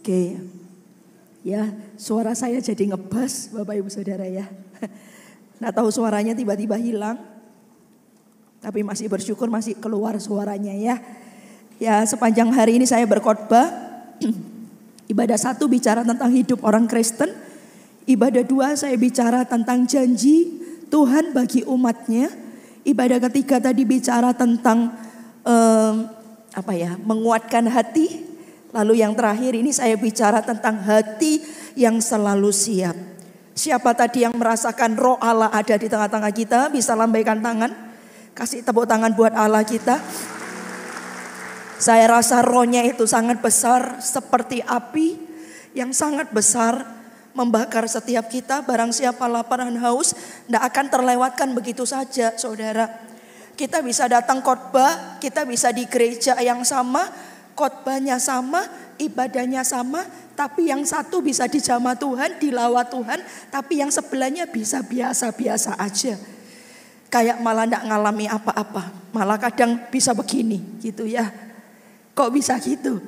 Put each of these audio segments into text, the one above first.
Oke, ya suara saya jadi ngebas Bapak Ibu Saudara ya. Nggak tahu suaranya tiba-tiba hilang, tapi masih bersyukur masih keluar suaranya ya. Ya sepanjang hari ini saya berkhotbah. Ibadah 1 bicara tentang hidup orang Kristen. Ibadah 2 saya bicara tentang janji Tuhan bagi umatnya. Ibadah ketiga tadi bicara tentang menguatkan hati. Lalu yang terakhir ini saya bicara tentang hati yang selalu siap. Siapa tadi yang merasakan roh Allah ada di tengah-tengah kita? Bisa lambaikan tangan. Kasih tepuk tangan buat Allah kita. Saya rasa rohnya itu sangat besar, seperti api yang sangat besar membakar setiap kita. Barang siapa lapar dan haus, tidak akan terlewatkan begitu saja saudara. Kita bisa datang khotbah, kita bisa di gereja yang sama, khotbahnya sama, ibadahnya sama, tapi yang satu bisa dijamah Tuhan, dilawat Tuhan, tapi yang sebelahnya bisa biasa-biasa aja. Kayak malah tidak ngalami apa-apa, malah kadang bisa begini gitu ya. Kok bisa gitu?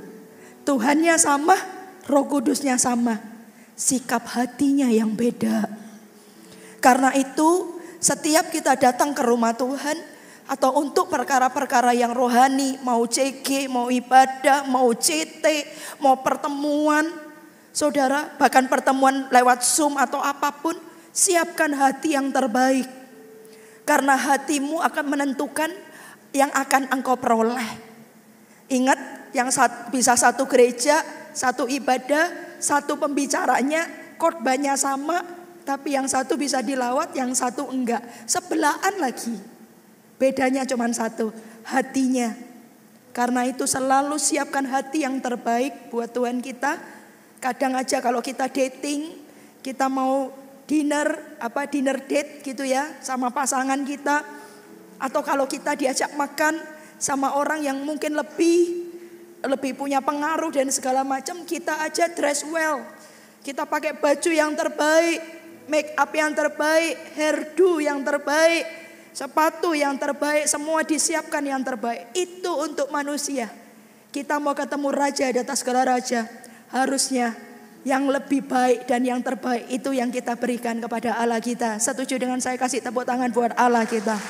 Tuhannya sama, Roh Kudusnya sama, sikap hatinya yang beda. Karena itu setiap kita datang ke rumah Tuhan, atau untuk perkara-perkara yang rohani, mau CG, mau ibadah, mau CT, mau pertemuan, saudara, bahkan pertemuan lewat Zoom atau apapun, siapkan hati yang terbaik. Karena hatimu akan menentukan yang akan engkau peroleh. Ingat, yang bisa satu gereja, satu ibadah, satu pembicaranya, khotbahnya sama, tapi yang satu bisa dilawat, yang satu enggak. Sebelahan lagi. Bedanya cuma satu, hatinya. Karena itu selalu siapkan hati yang terbaik buat Tuhan kita. Kadang aja kalau kita dating, kita mau dinner date gitu ya sama pasangan kita. Atau kalau kita diajak makan sama orang yang mungkin lebih punya pengaruh dan segala macam, kita aja dress well. Kita pakai baju yang terbaik, make up yang terbaik, hairdo yang terbaik, sepatu yang terbaik, semua disiapkan yang terbaik. Itu untuk manusia. Kita mau ketemu raja di atas segala raja, harusnya yang lebih baik dan yang terbaik itu yang kita berikan kepada Allah kita. Setuju dengan saya? Kasih tepuk tangan buat Allah kita.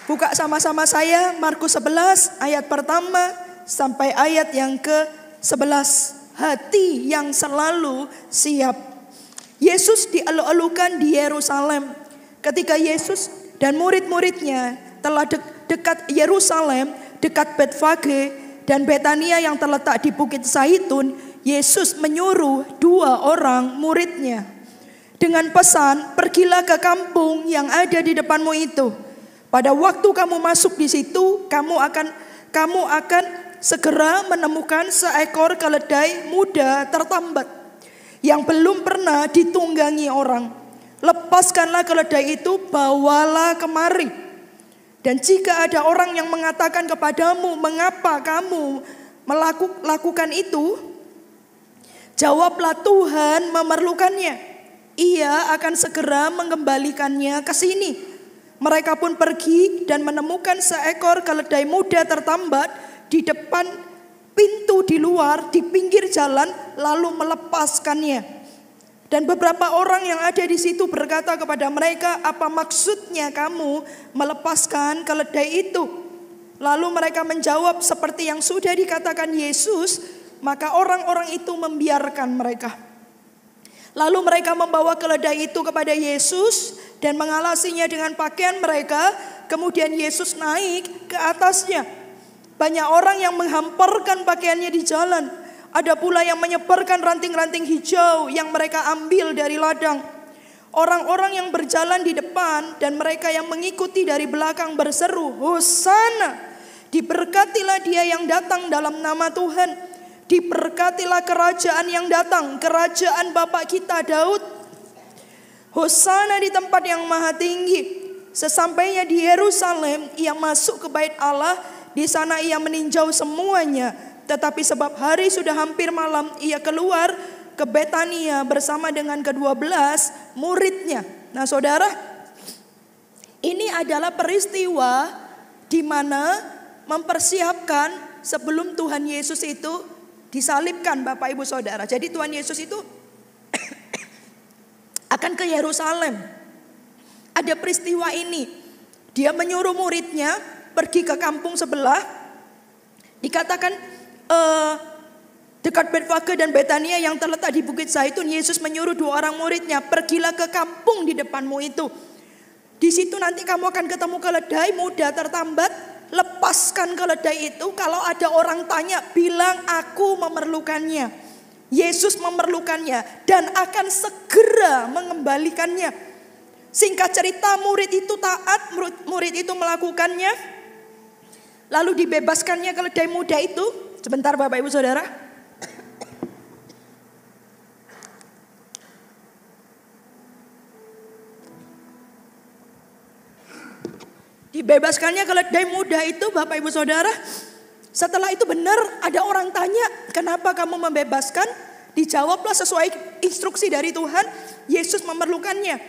Buka sama-sama saya Markus 11 ayat pertama sampai ayat yang ke-11. Hati yang selalu siap. Yesus dielu-elukan di Yerusalem. Ketika Yesus dan murid-muridnya telah dekat Yerusalem, dekat Betfage dan Betania yang terletak di Bukit Zaitun, Yesus menyuruh 2 orang muridnya dengan pesan, pergilah ke kampung yang ada di depanmu itu. Pada waktu kamu masuk di situ, kamu akan segera menemukan seekor keledai muda tertambat yang belum pernah ditunggangi orang. Lepaskanlah keledai itu, bawalah kemari. Dan jika ada orang yang mengatakan kepadamu, mengapa kamu melakukan itu? Jawablah, Tuhan memerlukannya. Ia akan segera mengembalikannya ke sini. Mereka pun pergi dan menemukan seekor keledai muda tertambat di depan pintu di luar, di pinggir jalan, lalu melepaskannya. Dan beberapa orang yang ada di situ berkata kepada mereka, apa maksudnya kamu melepaskan keledai itu? Lalu mereka menjawab seperti yang sudah dikatakan Yesus, maka orang-orang itu membiarkan mereka. Lalu mereka membawa keledai itu kepada Yesus dan mengalasinya dengan pakaian mereka. Kemudian Yesus naik ke atasnya. Banyak orang yang menghamparkan pakaiannya di jalan. Ada pula yang menyebarkan ranting-ranting hijau yang mereka ambil dari ladang. Orang-orang yang berjalan di depan dan mereka yang mengikuti dari belakang berseru, Hosana, diberkatilah dia yang datang dalam nama Tuhan. Diberkatilah kerajaan yang datang, kerajaan Bapa kita Daud. Hosana di tempat yang maha tinggi. Sesampainya di Yerusalem, ia masuk ke bait Allah. Di sana ia meninjau semuanya. Tetapi sebab hari sudah hampir malam, ia keluar ke Betania bersama dengan ke-12 muridnya. Nah saudara, ini adalah peristiwa di mana mempersiapkan sebelum Tuhan Yesus itu disalibkan Bapak Ibu Saudara. Jadi Tuhan Yesus itu akan ke Yerusalem. Ada peristiwa ini. Dia menyuruh muridnya pergi ke kampung sebelah. Dikatakan dekat Betfage dan Betania yang terletak di Bukit Zaitun, Yesus menyuruh 2 orang muridnya, pergilah ke kampung di depanmu itu. Di situ nanti kamu akan ketemu keledai muda tertambat. Lepaskan keledai itu. Kalau ada orang tanya, bilang aku memerlukannya. Yesus memerlukannya dan akan segera mengembalikannya. Singkat cerita, murid itu taat, murid itu melakukannya. Lalu dibebaskannya keledai muda itu. Sebentar Bapak Ibu Saudara. Dibebaskannya keledai muda itu Bapak Ibu Saudara. Setelah itu benar ada orang tanya, kenapa kamu membebaskan? Dijawablah sesuai instruksi dari Tuhan, Yesus memerlukannya.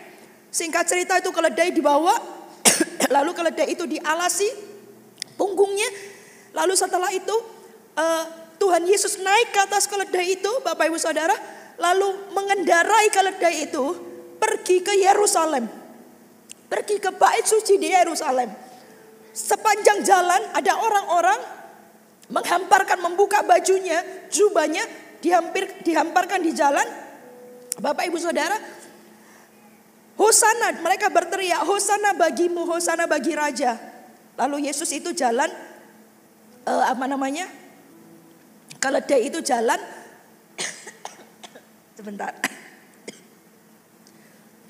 Singkat cerita itu keledai dibawa. Lalu keledai itu dialasi punggungnya. Lalu setelah itu Tuhan Yesus naik ke atas keledai itu Bapak Ibu Saudara. Lalu mengendarai keledai itu pergi ke Yerusalem. Pergi ke bait suci di Yerusalem. Sepanjang jalan ada orang-orang membuka bajunya, jubahnya, dihamparkan di jalan. Bapak Ibu Saudara, Hosana, mereka berteriak, Hosana bagimu, Hosana bagi Raja. Lalu Yesus itu jalan, keledai itu jalan. Sebentar.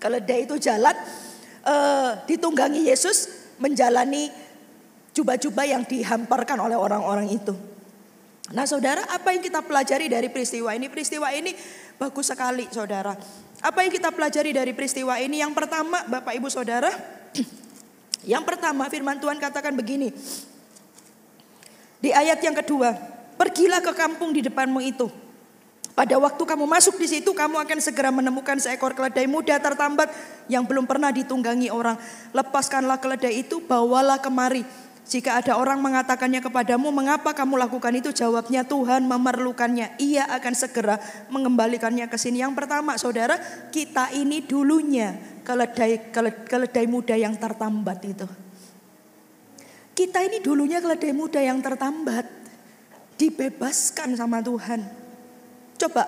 Keledai itu jalan. Ditunggangi Yesus menjalani jubah-jubah yang dihamparkan oleh orang-orang itu. Nah saudara, apa yang kita pelajari dari peristiwa ini? Peristiwa ini bagus sekali saudara. Apa yang kita pelajari dari peristiwa ini? Yang pertama Bapak Ibu Saudara, yang pertama firman Tuhan katakan begini. Di ayat yang kedua, pergilah ke kampung di depanmu itu. Pada waktu kamu masuk di situ, kamu akan segera menemukan seekor keledai muda tertambat yang belum pernah ditunggangi orang. Lepaskanlah keledai itu, bawalah kemari. Jika ada orang mengatakannya kepadamu, mengapa kamu lakukan itu? Jawabnya, Tuhan memerlukannya. Ia akan segera mengembalikannya ke sini. Yang pertama, saudara, kita ini dulunya keledai muda yang tertambat itu. Kita ini dulunya keledai muda yang tertambat, dibebaskan sama Tuhan. Coba,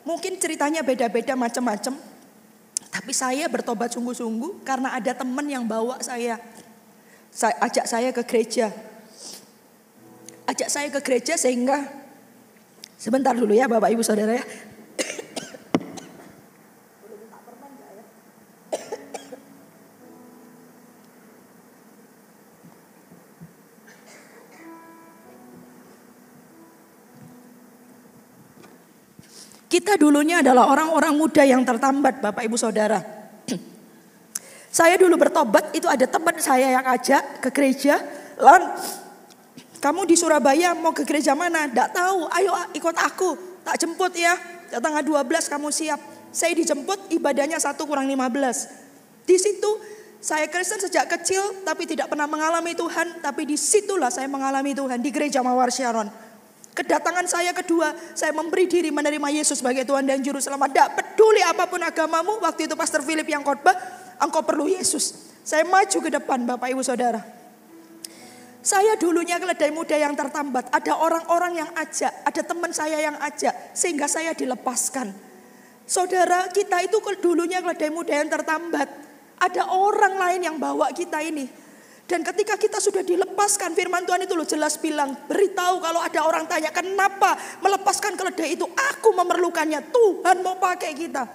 mungkin ceritanya beda-beda macam-macam. Tapi saya bertobat sungguh-sungguh karena ada teman yang bawa saya ajak saya ke gereja. Ajak saya ke gereja sehingga, sebentar dulu ya Bapak Ibu Saudara ya. Kita dulunya adalah orang-orang muda yang tertambat Bapak Ibu Saudara. Saya dulu bertobat, itu ada teman saya yang ajak ke gereja. Lan, kamu di Surabaya mau ke gereja mana? Tidak tahu, ayo ikut aku, tak jemput ya. Tanggal 12 kamu siap. Saya dijemput, ibadahnya 1 kurang 15. Di situ saya Kristen sejak kecil tapi tidak pernah mengalami Tuhan. Tapi disitulah saya mengalami Tuhan di gereja Mawar Sharon. Kedatangan saya kedua, saya memberi diri menerima Yesus sebagai Tuhan dan Juru Selamat. Tidak peduli apapun agamamu, waktu itu Pastor Philip yang khotbah, engkau perlu Yesus. Saya maju ke depan Bapak Ibu Saudara. Saya dulunya keledai muda yang tertambat. Ada orang-orang yang ajak, ada teman saya yang ajak, sehingga saya dilepaskan. Saudara, kita itu dulunya keledai muda yang tertambat. Ada orang lain yang bawa kita ini. Dan ketika kita sudah dilepaskan, firman Tuhan itu loh jelas bilang, beritahu kalau ada orang tanya kenapa melepaskan keledai itu, aku memerlukannya, Tuhan mau pakai kita.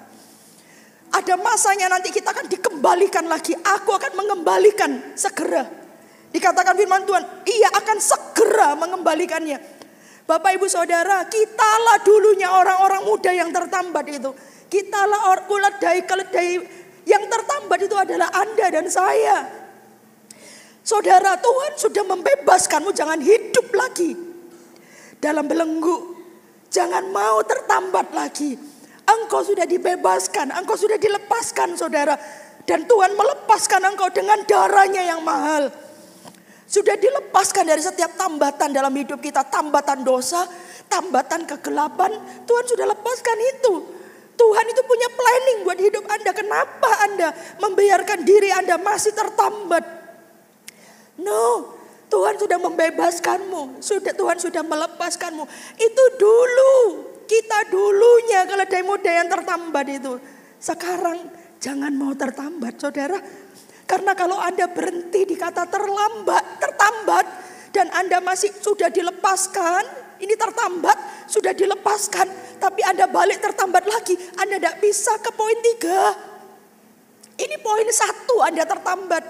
Ada masanya nanti kita akan dikembalikan lagi, aku akan mengembalikan segera. Dikatakan firman Tuhan, ia akan segera mengembalikannya. Bapak Ibu Saudara, kitalah dulunya orang-orang muda yang tertambat itu. Kitalah keledai yang tertambat itu adalah Anda dan saya. Saudara, Tuhan sudah membebaskanmu, jangan hidup lagi dalam belenggu. Jangan mau tertambat lagi. Engkau sudah dibebaskan, engkau sudah dilepaskan saudara. Dan Tuhan melepaskan engkau dengan darahnya yang mahal. Sudah dilepaskan dari setiap tambatan dalam hidup kita. Tambatan dosa, tambatan kegelapan, Tuhan sudah lepaskan itu. Tuhan itu punya planning buat hidup Anda. Kenapa Anda membiarkan diri Anda masih tertambat? No, Tuhan sudah membebaskanmu. Tuhan sudah melepaskanmu. Itu dulu, kita dulunya kalau muda yang tertambat itu. Sekarang jangan mau tertambat, saudara. Karena kalau Anda berhenti di kata tertambat, dan Anda masih sudah dilepaskan, ini tertambat, sudah dilepaskan, tapi Anda balik tertambat lagi, Anda tidak bisa ke poin 3. Ini poin 1 Anda tertambat.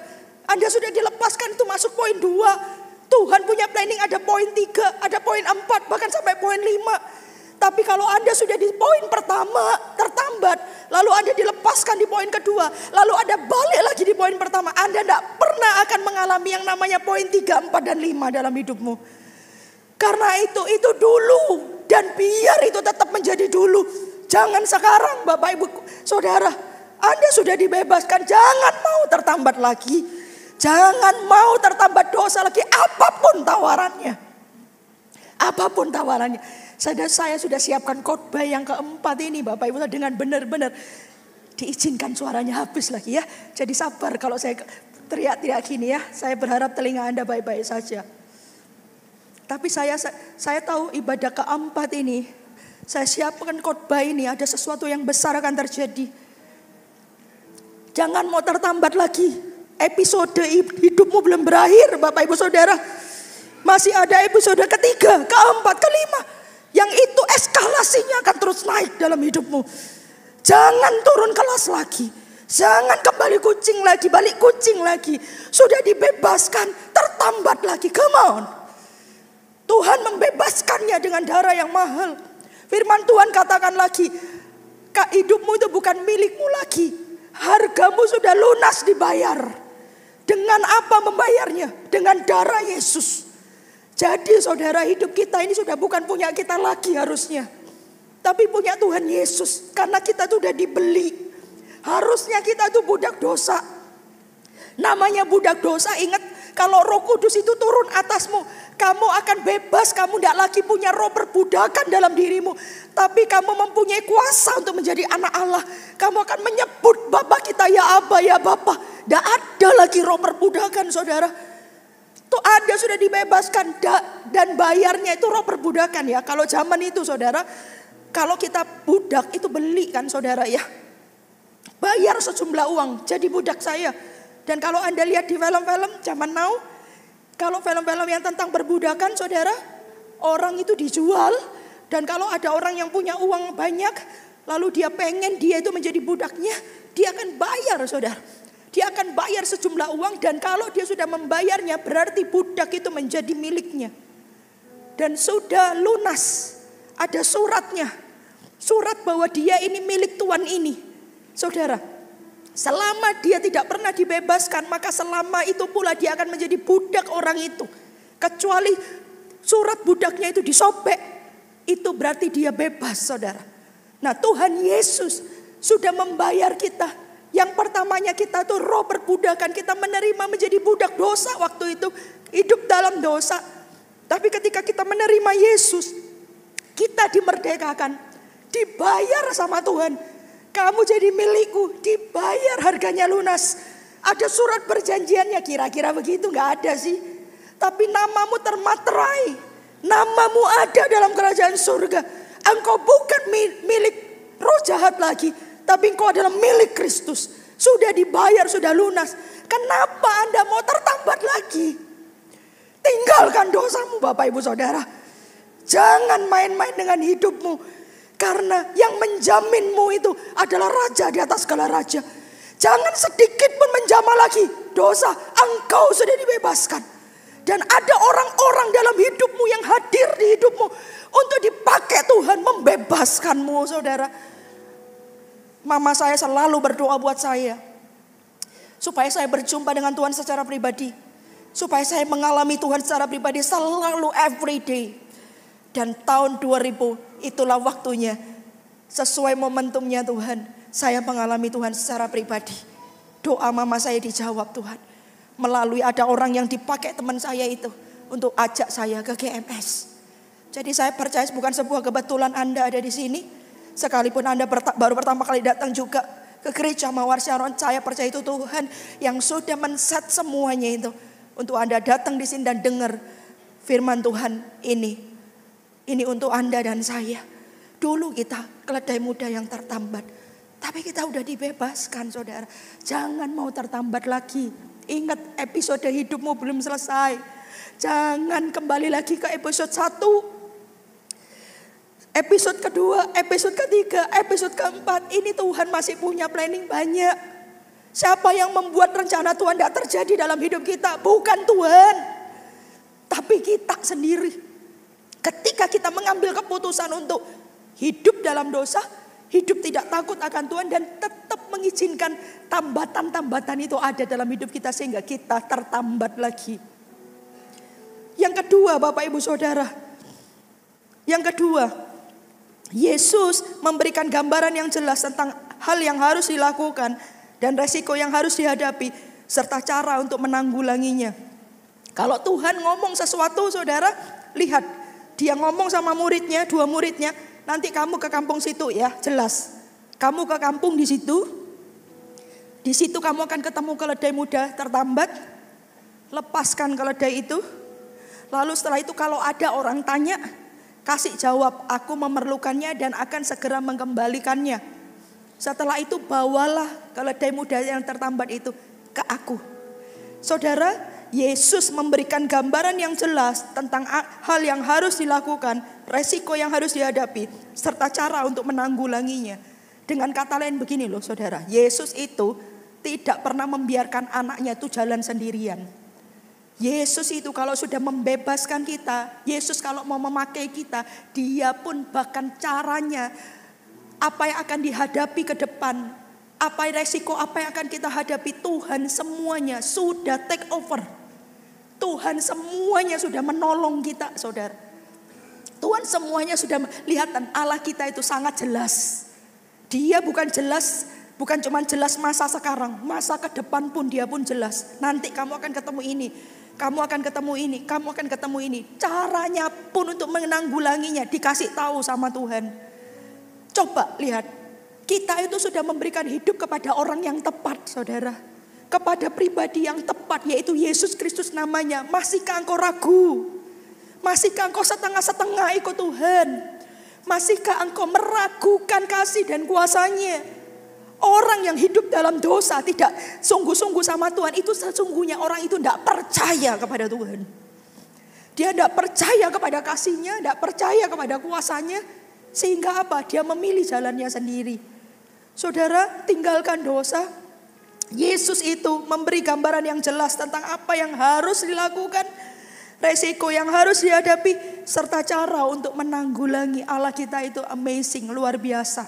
Anda sudah dilepaskan, itu masuk poin 2. Tuhan punya planning ada poin 3, ada poin 4, bahkan sampai poin 5. Tapi kalau Anda sudah di poin pertama tertambat, lalu Anda dilepaskan di poin kedua, lalu Anda balik lagi di poin pertama, Anda tidak pernah akan mengalami yang namanya poin 3, 4, dan 5 dalam hidupmu. Karena itu dulu, dan biar itu tetap menjadi dulu. Jangan sekarang Bapak Ibu Saudara, Anda sudah dibebaskan, jangan mau tertambat lagi. Jangan mau tertambat dosa lagi, apapun tawarannya. Apapun tawarannya. Saya sudah siapkan khotbah yang keempat ini Bapak Ibu, dengan benar-benar diizinkan suaranya habis lagi ya. Jadi sabar kalau saya teriak-teriak gini ya. Saya berharap telinga Anda baik-baik saja. Tapi saya tahu ibadah keempat ini, saya siapkan khotbah ini, ada sesuatu yang besar akan terjadi. Jangan mau tertambat lagi. Episode hidupmu belum berakhir Bapak Ibu Saudara. Masih ada episode ketiga, keempat, kelima. Yang itu eskalasinya akan terus naik dalam hidupmu. Jangan turun kelas lagi. Jangan kembali kucing lagi, balik kucing lagi. Sudah dibebaskan, tertambat lagi. Come on. Tuhan membebaskannya dengan darah yang mahal. Firman Tuhan katakan lagi, hidupmu itu bukan milikmu lagi. Hargamu sudah lunas dibayar. Dengan apa membayarnya? Dengan darah Yesus. Jadi saudara, hidup kita ini sudah bukan punya kita lagi harusnya. Tapi punya Tuhan Yesus. Karena kita sudah dibeli. Harusnya kita itu budak dosa. Namanya budak dosa, ingat kalau Roh Kudus itu turun atasmu, kamu akan bebas, kamu tidak lagi punya roh perbudakan dalam dirimu. Tapi kamu mempunyai kuasa untuk menjadi anak Allah. Kamu akan menyebut Bapa kita, ya Aba, ya Bapa. Tidak ada lagi roh perbudakan saudara. Itu Anda sudah dibebaskan dan bayarnya itu roh perbudakan ya. Kalau zaman itu saudara, kalau kita budak itu beli kan saudara ya. Bayar sejumlah uang jadi budak saya. Dan kalau Anda lihat di film-film zaman now, kalau film-film yang tentang perbudakan saudara, orang itu dijual. Dan kalau ada orang yang punya uang banyak, lalu dia pengen dia itu menjadi budaknya, dia akan bayar saudara. Dia akan bayar sejumlah uang, dan kalau dia sudah membayarnya berarti budak itu menjadi miliknya. Dan sudah lunas, ada suratnya. Surat bahwa dia ini milik Tuhan ini. Saudara, selama dia tidak pernah dibebaskan, maka selama itu pula dia akan menjadi budak orang itu. Kecuali surat budaknya itu disobek, itu berarti dia bebas saudara. Nah Tuhan Yesus sudah membayar kita. Yang pertamanya kita tuh roh perbudakan, kita menerima menjadi budak dosa waktu itu, hidup dalam dosa. Tapi ketika kita menerima Yesus, kita dimerdekakan, dibayar sama Tuhan. Kamu jadi milikku, dibayar, harganya lunas. Ada surat perjanjiannya, kira-kira begitu, nggak ada sih. Tapi namamu termaterai, namamu ada dalam kerajaan surga. Engkau bukan milik roh jahat lagi, tapi engkau adalah milik Kristus. Sudah dibayar, sudah lunas. Kenapa Anda mau tertambat lagi? Tinggalkan dosamu Bapak Ibu Saudara. Jangan main-main dengan hidupmu. Karena yang menjaminmu itu adalah raja di atas segala raja. Jangan sedikit pun menjamah lagi dosa. Engkau sudah dibebaskan. Dan ada orang-orang dalam hidupmu yang hadir di hidupmu untuk dipakai Tuhan membebaskanmu saudara. Mama saya selalu berdoa buat saya, supaya saya berjumpa dengan Tuhan secara pribadi. Supaya saya mengalami Tuhan secara pribadi selalu every day. Dan tahun 2000 itulah waktunya. Sesuai momentumnya Tuhan, saya mengalami Tuhan secara pribadi. Doa mama saya dijawab Tuhan. Melalui ada orang yang dipakai teman saya itu untuk ajak saya ke GMS. Jadi saya percaya bukan sebuah kebetulan Anda ada di sini. Sekalipun Anda baru pertama kali datang juga ke gereja Mawar Sharon, saya percaya itu Tuhan yang sudah men-set semuanya itu untuk Anda datang di sini dan dengar firman Tuhan ini. Ini untuk Anda dan saya. Dulu kita keledai muda yang tertambat, tapi kita udah dibebaskan, saudara. Jangan mau tertambat lagi. Ingat, episode hidupmu belum selesai. Jangan kembali lagi ke episode 1, episode kedua, episode ketiga, episode keempat. Ini Tuhan masih punya planning banyak. Siapa yang membuat rencana Tuhan tidak terjadi dalam hidup kita? Bukan Tuhan, tapi kita sendiri. Ketika kita mengambil keputusan untuk hidup dalam dosa, hidup tidak takut akan Tuhan, dan tetap mengizinkan tambatan-tambatan itu ada dalam hidup kita sehingga kita tertambat lagi. Yang kedua, Bapak Ibu Saudara, yang kedua, Yesus memberikan gambaran yang jelas tentang hal yang harus dilakukan dan resiko yang harus dihadapi serta cara untuk menanggulanginya. Kalau Tuhan ngomong sesuatu, saudara, lihat, dia ngomong sama muridnya, 2 muridnya, nanti kamu ke kampung situ ya, jelas. Kamu ke kampung di situ kamu akan ketemu keledai muda tertambat, lepaskan keledai itu. Lalu setelah itu kalau ada orang tanya, kasih jawab, aku memerlukannya dan akan segera mengembalikannya. Setelah itu bawalah keledai muda yang tertambat itu ke aku. Saudara, Yesus memberikan gambaran yang jelas tentang hal yang harus dilakukan, resiko yang harus dihadapi, serta cara untuk menanggulanginya. Dengan kata lain begini loh saudara, Yesus itu tidak pernah membiarkan anaknya itu jalan sendirian. Yesus itu kalau sudah membebaskan kita, Yesus kalau mau memakai kita, dia pun bahkan caranya, apa yang akan dihadapi ke depan, apa resiko apa yang akan kita hadapi, Tuhan semuanya sudah take over. Tuhan semuanya sudah menolong kita, saudara. Tuhan semuanya sudah lihat, dan Allah kita itu sangat jelas. Dia bukan cuma jelas masa sekarang, masa ke depan pun dia pun jelas. Nanti kamu akan ketemu ini, kamu akan ketemu ini, kamu akan ketemu ini. Caranya pun untuk menanggulanginya dikasih tahu sama Tuhan. Coba lihat, kita itu sudah memberikan hidup kepada orang yang tepat, saudara. Kepada pribadi yang tepat, yaitu Yesus Kristus namanya. Masihkah engkau ragu? Masihkah engkau setengah-setengah ikut Tuhan? Masihkah engkau meragukan kasih dan kuasanya? Orang yang hidup dalam dosa tidak sungguh-sungguh sama Tuhan, itu sesungguhnya orang itu tidak percaya kepada Tuhan. Dia tidak percaya kepada kasihnya, tidak percaya kepada kuasanya. Sehingga apa? Dia memilih jalannya sendiri. Saudara, tinggalkan dosa. Yesus itu memberi gambaran yang jelas tentang apa yang harus dilakukan, resiko yang harus dihadapi, serta cara untuk menanggulangi. Allah kita itu amazing, luar biasa.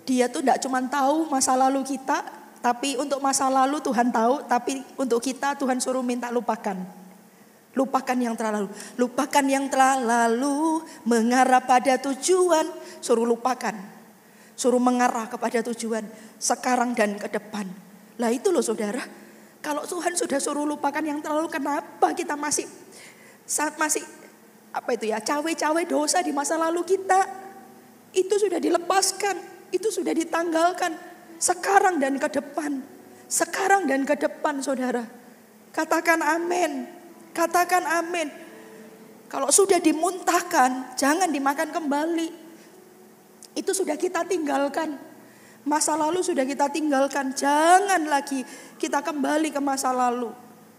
Dia tuh tidak cuma tahu masa lalu kita, tapi untuk masa lalu Tuhan tahu, tapi untuk kita Tuhan suruh minta lupakan. Lupakan yang telah lalu. Lupakan yang telah lalu, mengarah pada tujuan. Suruh lupakan. Suruh mengarah kepada tujuan sekarang dan ke depan. Lah itu loh saudara. Kalau Tuhan sudah suruh lupakan yang terlalu, kenapa kita masih cawe-cawe dosa di masa lalu kita? Itu sudah dilepaskan, itu sudah ditanggalkan. Sekarang dan ke depan. Sekarang dan ke depan, saudara. Katakan amin. Katakan amin. Kalau sudah dimuntahkan, jangan dimakan kembali. Itu sudah kita tinggalkan. Masa lalu sudah kita tinggalkan. Jangan lagi kita kembali ke masa lalu.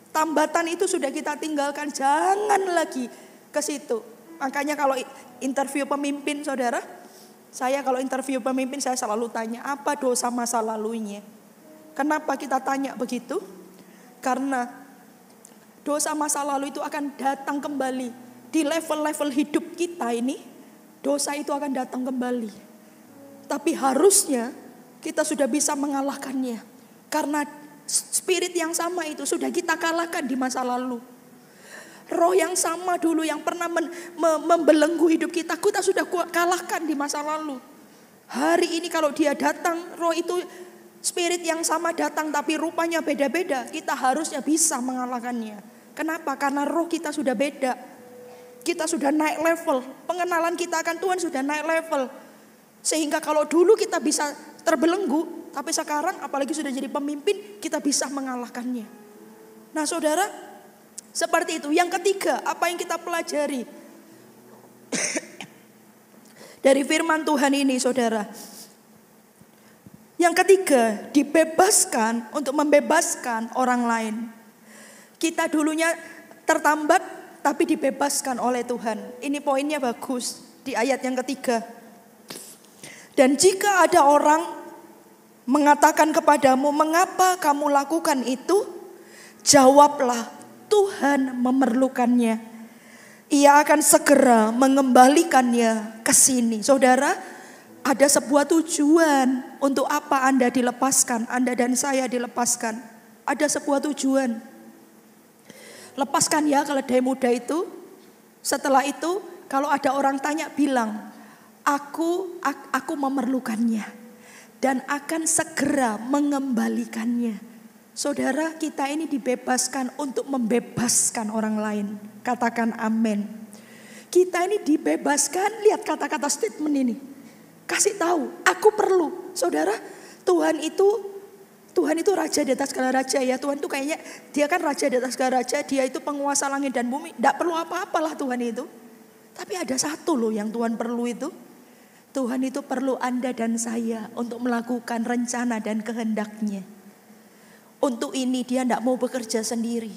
Tambatan itu sudah kita tinggalkan. Jangan lagi ke situ. Makanya kalau interview pemimpin, saudara, saya kalau interview pemimpin saya selalu tanya, apa dosa masa lalunya? Kenapa kita tanya begitu? Karena dosa masa lalu itu akan datang kembali. Di level-level hidup kita ini, dosa itu akan datang kembali. Tapi harusnya kita sudah bisa mengalahkannya. Karena spirit yang sama itu sudah kita kalahkan di masa lalu. Roh yang sama dulu yang pernah membelenggu hidup kita sudah kalahkan di masa lalu. Hari ini kalau dia datang, roh itu, spirit yang sama datang tapi rupanya beda-beda, kita harusnya bisa mengalahkannya. Kenapa? Karena roh kita sudah beda. Kita sudah naik level. Pengenalan kita akan Tuhan sudah naik level. Sehingga kalau dulu kita bisa terbelenggu, tapi sekarang apalagi sudah jadi pemimpin, kita bisa mengalahkannya. Nah saudara, seperti itu. Yang ketiga, apa yang kita pelajari dari firman Tuhan ini saudara. Yang ketiga, dibebaskan untuk membebaskan orang lain. Kita dulunya tertambat tapi dibebaskan oleh Tuhan. Ini poinnya bagus di ayat yang ketiga. Dan jika ada orang mengatakan kepadamu, mengapa kamu lakukan itu? Jawablah, Tuhan memerlukannya. Ia akan segera mengembalikannya ke sini. Saudara, ada sebuah tujuan untuk apa Anda dilepaskan, Anda dan saya dilepaskan. Ada sebuah tujuan. Lepaskan ya keledai muda itu. Setelah itu kalau ada orang tanya bilang, aku memerlukannya dan akan segera mengembalikannya. Saudara, kita ini dibebaskan untuk membebaskan orang lain. Katakan amin. Kita ini dibebaskan, lihat kata-kata statement ini. Kasih tahu, aku perlu. Saudara, Tuhan itu raja di atas segala raja ya. Tuhan itu kayaknya dia kan raja di atas segala raja. Dia itu penguasa langit dan bumi. Tidak perlu apa-apalah Tuhan itu. Tapi ada satu loh yang Tuhan perlu itu. Tuhan itu perlu Anda dan saya untuk melakukan rencana dan kehendaknya. Untuk ini dia tidak mau bekerja sendiri.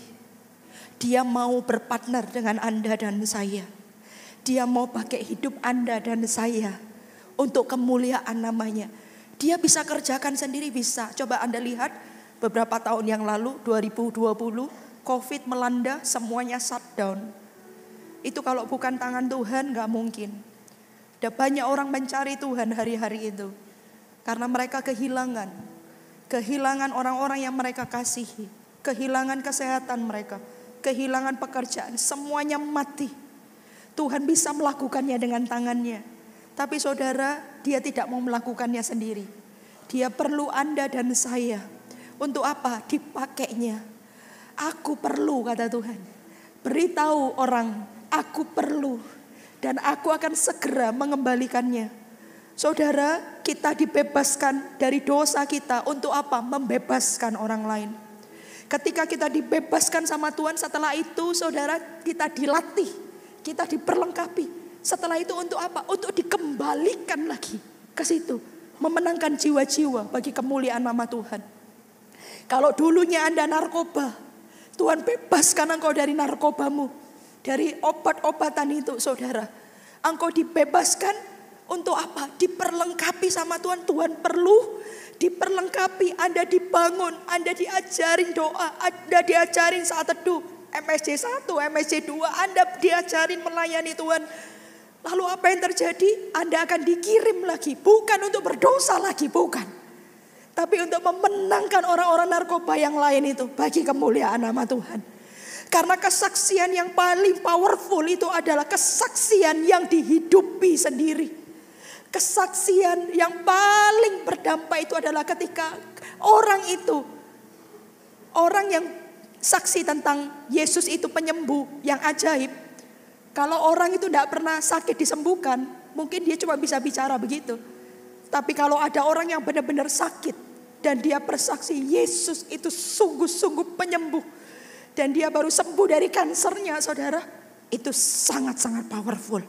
Dia mau berpartner dengan Anda dan saya. Dia mau pakai hidup Anda dan saya untuk kemuliaan namanya. Dia bisa kerjakan sendiri, bisa. Coba Anda lihat beberapa tahun yang lalu 2020 COVID melanda, semuanya shutdown. Itu kalau bukan tangan Tuhan gak mungkin. Ada banyak orang mencari Tuhan hari-hari itu. Karena mereka kehilangan orang-orang yang mereka kasihi. Kehilangan kesehatan mereka. Kehilangan pekerjaan. Semuanya mati. Tuhan bisa melakukannya dengan tangannya. Tapi saudara, dia tidak mau melakukannya sendiri. Dia perlu Anda dan saya. Untuk apa? Dipakainya. Aku perlu, kata Tuhan. Beritahu orang, aku perlu. Dan aku akan segera mengembalikannya. Saudara, kita dibebaskan dari dosa kita. Untuk apa? Membebaskan orang lain. Ketika kita dibebaskan sama Tuhan, setelah itu saudara, kita dilatih. Kita diperlengkapi. Setelah itu untuk apa? Untuk dikembalikan lagi ke situ. Memenangkan jiwa-jiwa bagi kemuliaan nama Tuhan. Kalau dulunya Anda narkoba, Tuhan bebaskan engkau dari narkobamu. Dari obat-obatan itu saudara. Engkau dibebaskan untuk apa? Diperlengkapi sama Tuhan. Tuhan perlu diperlengkapi. Anda dibangun, Anda diajarin doa, Anda diajarin saat teduh. MSC 1, MSC 2, Anda diajarin melayani Tuhan. Lalu apa yang terjadi? Anda akan dikirim lagi. Bukan untuk berdosa lagi, bukan. Tapi untuk memenangkan orang-orang narkoba yang lain itu. Bagi kemuliaan nama Tuhan. Karena kesaksian yang paling powerful itu adalah kesaksian yang dihidupi sendiri. Kesaksian yang paling berdampak itu adalah ketika orang yang saksi tentang Yesus itu penyembuh yang ajaib. Kalau orang itu tidak pernah sakit disembuhkan, mungkin dia cuma bisa bicara begitu. Tapi kalau ada orang yang benar-benar sakit dan dia bersaksi Yesus itu sungguh-sungguh penyembuh. Dan dia baru sembuh dari kansernya saudara. Itu sangat-sangat powerful.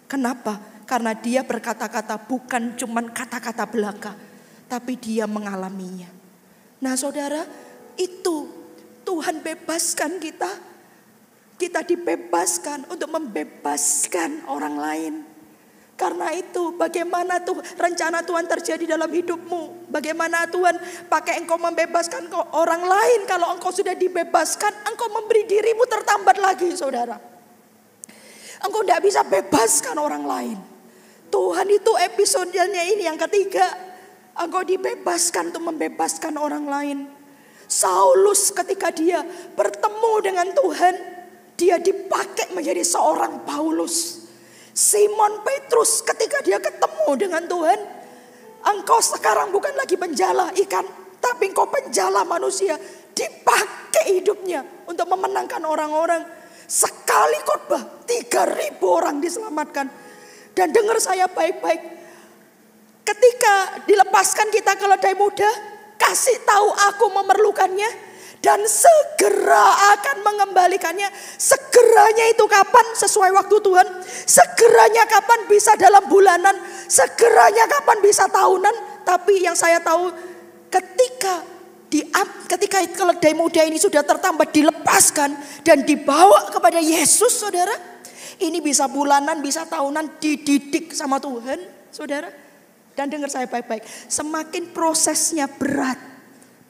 Kenapa? Karena dia berkata-kata bukan cuma kata-kata belaka. Tapi dia mengalaminya. Nah saudara, itu Tuhan bebaskan kita. Kita dibebaskan untuk membebaskan orang lain. Karena itu bagaimana tuh rencana Tuhan terjadi dalam hidupmu. Bagaimana Tuhan pakai engkau membebaskan orang lain. Kalau engkau sudah dibebaskan, engkau memberi dirimu tertambat lagi saudara. Engkau tidak bisa bebaskan orang lain. Tuhan itu episodenya ini yang ketiga. Engkau dibebaskan untuk membebaskan orang lain. Saulus ketika dia bertemu dengan Tuhan, dia dipakai menjadi seorang Paulus. Simon Petrus ketika dia ketemu dengan Tuhan, engkau sekarang bukan lagi penjala ikan, tapi engkau penjala manusia. Dipakai hidupnya untuk memenangkan orang-orang. sekali khotbah 3.000 orang diselamatkan. Dan dengar saya baik-baik, ketika dilepaskan kita keledai muda, kasih tahu aku memerlukannya dan segera akan mengembalikannya. Segeranya itu kapan? Sesuai waktu Tuhan. Segeranya kapan? Bisa dalam bulanan. Segeranya kapan? Bisa tahunan. Tapi yang saya tahu, ketika keledai muda ini sudah tertambat, dilepaskan dan dibawa kepada Yesus, saudara, ini bisa bulanan, bisa tahunan, dididik sama Tuhan, saudara. Dan dengar saya baik-baik, semakin prosesnya berat,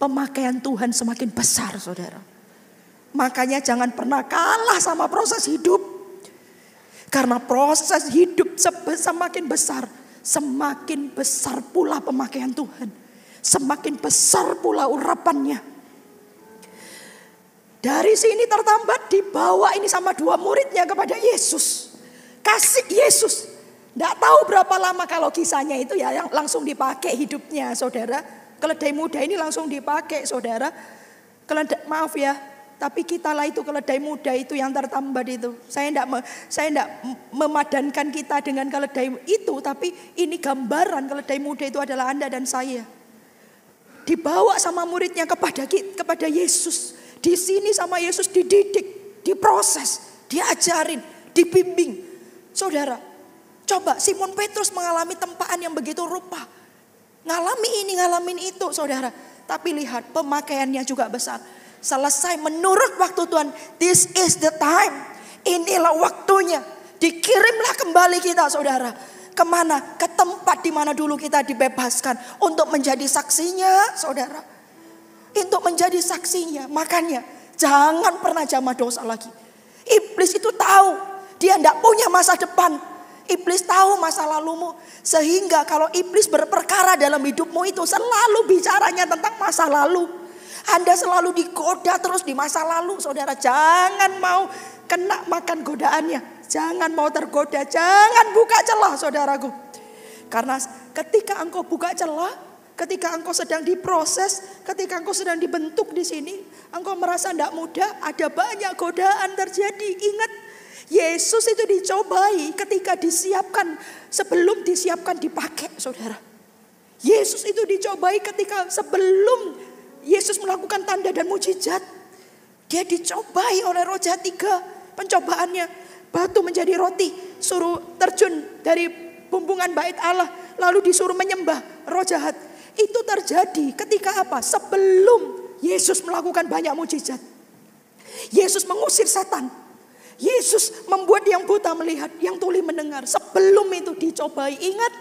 pemakaian Tuhan semakin besar, saudara. Makanya jangan pernah kalah sama proses hidup. Karena proses hidup semakin besar, semakin besar pula pemakaian Tuhan. Semakin besar pula urapannya. Dari sini tertambat, dibawa ini sama 2 muridnya kepada Yesus. Kasih Yesus. Tidak tahu berapa lama kalau kisahnya itu ya yang langsung dipakai hidupnya, saudara. Keledai muda ini langsung dipakai, saudara. Maaf ya, tapi kitalah itu keledai muda itu yang tertambat itu. Saya tidak memadankan kita dengan keledai itu, tapi ini gambaran keledai muda itu adalah Anda dan saya. Dibawa sama muridnya kepada Yesus. Di sini sama Yesus dididik, diproses, diajarin, dibimbing. Saudara, coba Simon Petrus mengalami tempaan yang begitu rupa. Ngalami ini, ngalamin itu, saudara. Tapi lihat, pemakaiannya juga besar. Selesai menurut waktu Tuhan, this is the time. Inilah waktunya. Dikirimlah kembali kita, saudara. Kemana? Ke tempat di mana dulu kita dibebaskan. Untuk menjadi saksinya, saudara. Untuk menjadi saksinya. Makanya jangan pernah jamah dosa lagi. Iblis itu tahu. Dia tidak punya masa depan. Iblis tahu masa lalumu. Sehingga kalau iblis berperkara dalam hidupmu itu selalu bicaranya tentang masa lalu. Anda selalu digoda terus di masa lalu. Saudara, jangan mau kena makan godaannya. Jangan mau tergoda. Jangan buka celah, saudaraku. Karena ketika engkau buka celah, ketika engkau sedang diproses, ketika engkau sedang dibentuk di sini, engkau merasa tidak mudah, ada banyak godaan terjadi. Ingat, Yesus itu dicobai ketika disiapkan, sebelum disiapkan dipakai, saudara. Yesus itu dicobai ketika sebelum Yesus melakukan tanda dan mujizat. Dia dicobai oleh roh jahat 3 pencobaannya. Batu menjadi roti, suruh terjun dari bumbungan bait Allah, lalu disuruh menyembah roh jahat. Itu terjadi ketika apa? Sebelum Yesus melakukan banyak mujizat. Yesus mengusir setan. Yesus membuat yang buta melihat, yang tuli mendengar. Sebelum itu dicobai. Ingat,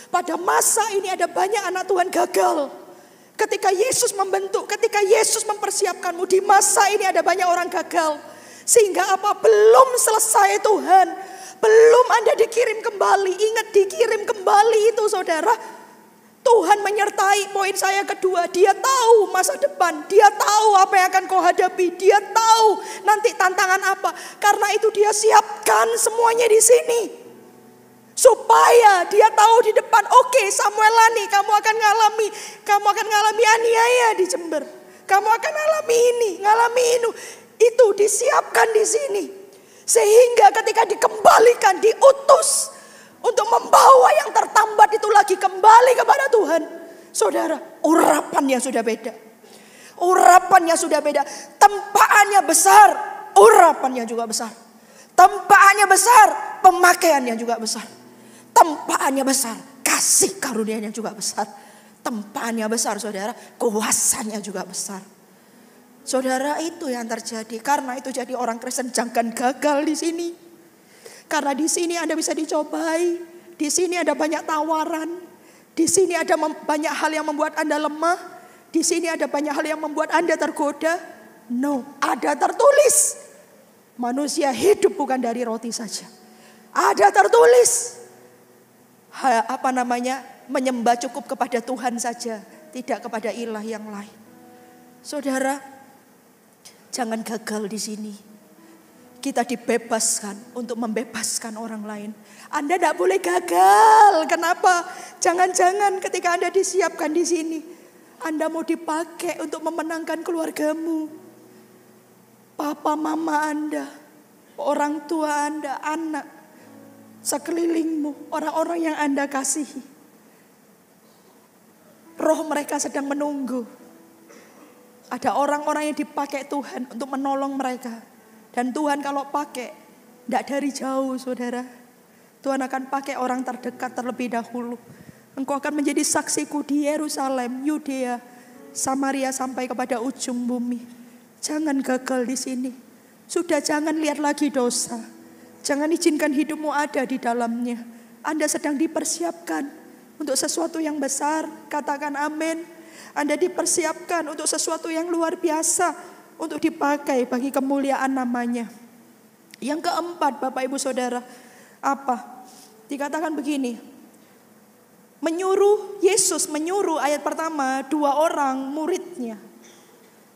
pada masa ini ada banyak anak Tuhan gagal. Ketika Yesus membentuk, ketika Yesus mempersiapkanmu, di masa ini ada banyak orang gagal. Sehingga apa? Belum selesai Tuhan. Belum Anda dikirim kembali. Ingat, dikirim kembali itu, saudara. Tuhan menyertai. Poin saya kedua, Dia tahu masa depan. Dia tahu apa yang akan kau hadapi. Dia tahu nanti tantangan apa. Karena itu Dia siapkan semuanya di sini. Supaya Dia tahu di depan, oke, Samuelani, kamu akan ngalami aniaya di Jember. Kamu akan ngalami ini, ngalami itu. Itu disiapkan di sini. Sehingga ketika dikembalikan, diutus untuk membawa yang tertambat itu lagi kembali kepada Tuhan. Saudara, urapannya sudah beda. Urapannya sudah beda. Tempaannya besar, urapannya juga besar. Tempaannya besar, pemakaiannya juga besar. Tempaannya besar, kasih karunia-Nya juga besar. Tempaannya besar, saudara, kuasanya juga besar. Saudara, itu yang terjadi. Karena itu jadi orang Kristen jangan gagal di sini. Karena di sini Anda bisa dicobai. Di sini ada banyak tawaran. Di sini ada banyak hal yang membuat Anda lemah. Di sini ada banyak hal yang membuat Anda tergoda. No, ada tertulis. Manusia hidup bukan dari roti saja. Ada tertulis. Menyembah cukup kepada Tuhan saja. Tidak kepada ilah yang lain. Saudara, jangan gagal di sini. Kita dibebaskan untuk membebaskan orang lain. Anda tidak boleh gagal. Kenapa? Jangan-jangan ketika Anda disiapkan di sini, Anda mau dipakai untuk memenangkan keluargamu. Papa mama Anda. orang tua Anda, anak, sekelilingmu, orang-orang yang Anda kasihi. Roh mereka sedang menunggu. Ada orang-orang yang dipakai Tuhan untuk menolong mereka. Dan Tuhan kalau pakai, tidak dari jauh saudara. Tuhan akan pakai orang terdekat terlebih dahulu. Engkau akan menjadi saksiku di Yerusalem, Yudea, Samaria sampai kepada ujung bumi. Jangan gagal di sini. Sudah jangan lihat lagi dosa. Jangan izinkan hidupmu ada di dalamnya. Anda sedang dipersiapkan untuk sesuatu yang besar. Katakan amin. Anda dipersiapkan untuk sesuatu yang luar biasa, untuk dipakai bagi kemuliaan namanya. Yang keempat Bapak Ibu Saudara, apa? Dikatakan begini. Yesus menyuruh ayat pertama 2 orang muridnya.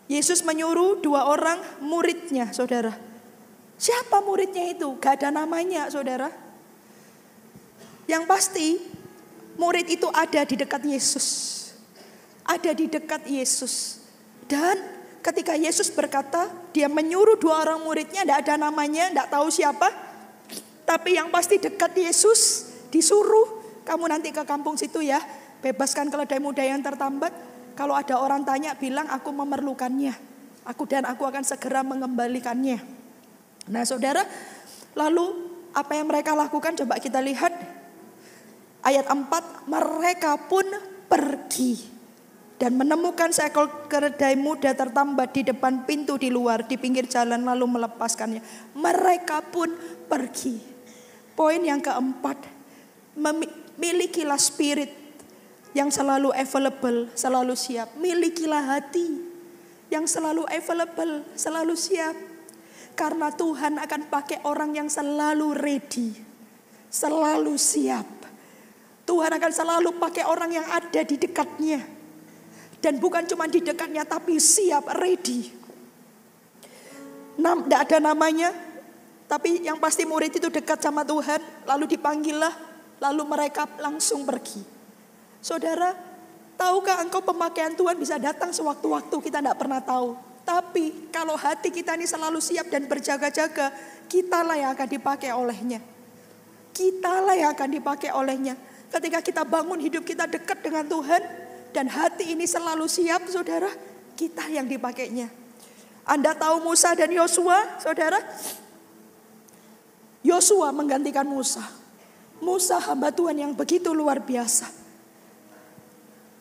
Yesus menyuruh 2 orang muridnya, saudara. Siapa muridnya itu? Gak ada namanya, saudara. Yang pasti murid itu ada di dekat Yesus. Ada di dekat Yesus. Dan ketika Yesus berkata, dia menyuruh 2 orang muridnya, tidak ada namanya, tidak tahu siapa. Tapi yang pasti dekat Yesus, disuruh, kamu nanti ke kampung situ ya, bebaskan keledai muda yang tertambat. Kalau ada orang tanya, bilang aku memerlukannya. Aku akan segera mengembalikannya. Nah saudara, lalu apa yang mereka lakukan? Coba kita lihat. Ayat 4, mereka pun pergi. Dan menemukan seekor keledai muda tertambat di depan pintu di luar, di pinggir jalan, lalu melepaskannya. Mereka pun pergi. Poin yang keempat, milikilah spirit yang selalu available, selalu siap. Milikilah hati yang selalu available, selalu siap. Karena Tuhan akan pakai orang yang selalu ready, selalu siap. Tuhan akan selalu pakai orang yang ada di dekatnya. Dan bukan cuma di dekatnya, tapi siap, ready. Tidak ada namanya, tapi yang pasti murid itu dekat sama Tuhan. Lalu dipanggillah, lalu mereka langsung pergi. Saudara, tahukah engkau pemakaian Tuhan bisa datang sewaktu-waktu, kita tidak pernah tahu. Tapi kalau hati kita ini selalu siap dan berjaga-jaga, kitalah yang akan dipakai olehnya. Kitalah yang akan dipakai olehnya. Ketika kita bangun hidup kita dekat dengan Tuhan, dan hati ini selalu siap, saudara, kita yang dipakainya. Anda tahu Musa dan Yosua, saudara? Yosua menggantikan Musa. Musa hamba Tuhan yang begitu luar biasa.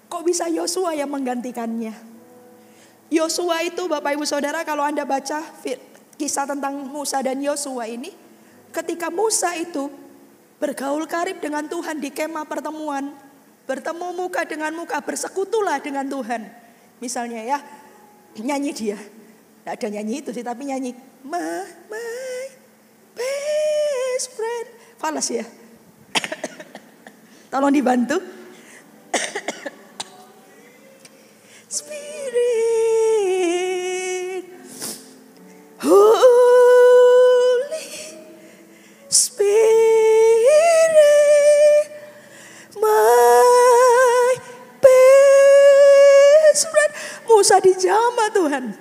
Kok bisa Yosua yang menggantikannya? Yosua itu Bapak Ibu Saudara, kalau Anda baca kisah tentang Musa dan Yosua ini, ketika Musa itu bergaul karib dengan Tuhan di kemah pertemuan, bertemu muka dengan muka, bersekutulah dengan Tuhan. Misalnya ya, nyanyi dia. Tidak ada nyanyi itu sih, tapi nyanyi my best friend. Falas ya. Tolong dibantu. Spirit, Holy Spirit, my best friend. Musa dijamah Tuhan.